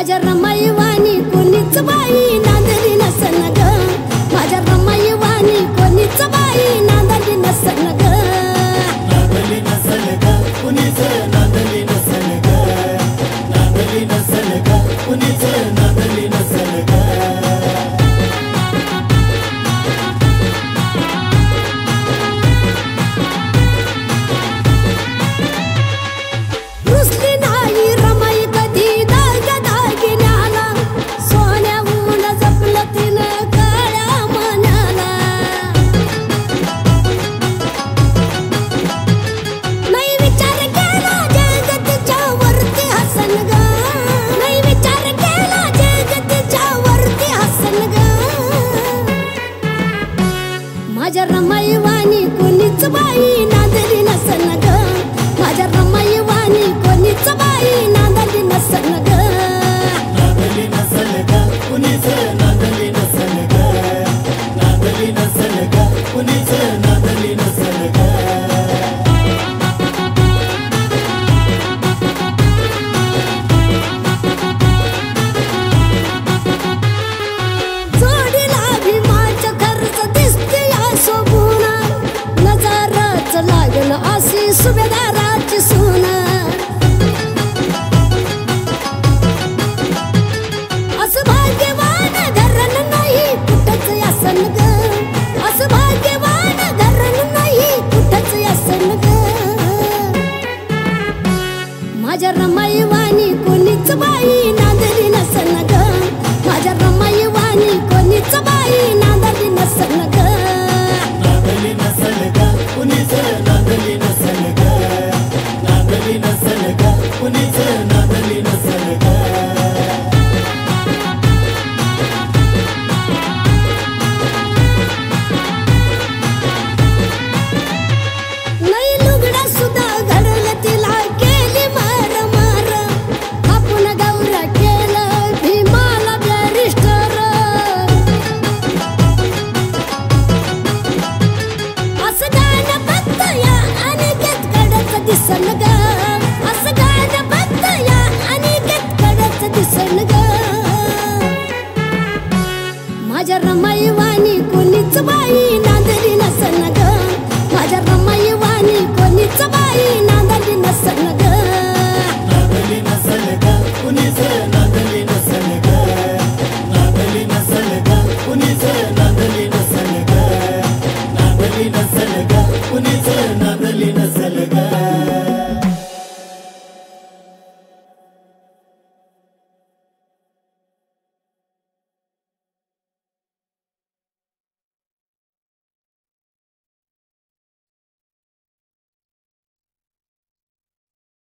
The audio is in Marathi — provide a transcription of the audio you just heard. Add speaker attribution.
Speaker 1: माझ्या रमाईवाणी कोणीच बाई नांदली नसन ग, माझ्या रमाईवाणी कोणीच बाई नांदली नसन ग,
Speaker 2: नांदली नसन ग कुणीच नांदली नसन ग, नांदली नसन ग कुणीच नांदली नसन ग।
Speaker 1: रुसली नाही रमाई कधी दागिन्याला, सोन्याहून जपलं तिनं काळ्या मनाला। नाही विचार केला जग तिच्या वरती हसन ग, नाही विचार केला जग तिच्या वरती हसन ग, माझ्या रमाईवाणी कोणीच बाई नांदली नसन ग, माझ्या रमाईवाणी कोणीच बाई नांदली नसन ग,
Speaker 2: नांदली नसन ग कुणीच नांदली नसन ग, नांदली नसन ग कुणीच नांदली नसन ग।
Speaker 1: जोडीला भीमाच्या खर्च दिसते या शोभून, नजरच लागल अशी सुभेदाराची सून, असं भाग्यवान घरण नाही कुठंच यासन ग, असं भाग्यवान घरण नाही कुठंच यासन ग, माझ्या रमाईवाणी कोणीच बाई नांदली नसन ग, माझ्या रमाईवाणी कोणीच बाई नांदली नसन ग,
Speaker 2: नांदली नसन ग कुणीच नांदली नसन ग, नांदली नसन ग कुणीच नांदली नसन ग।
Speaker 1: नाही लुगडा सुद्धा घडलं तिला केली मार मार, आपण गौर केलं भीमाला बॅरिस्टर, असं गाणं फक्त या अनिकेत कडच दिसन ग, असं गाणं फक्त या अनिकेत कडच दिसन ग, माझ्या रमा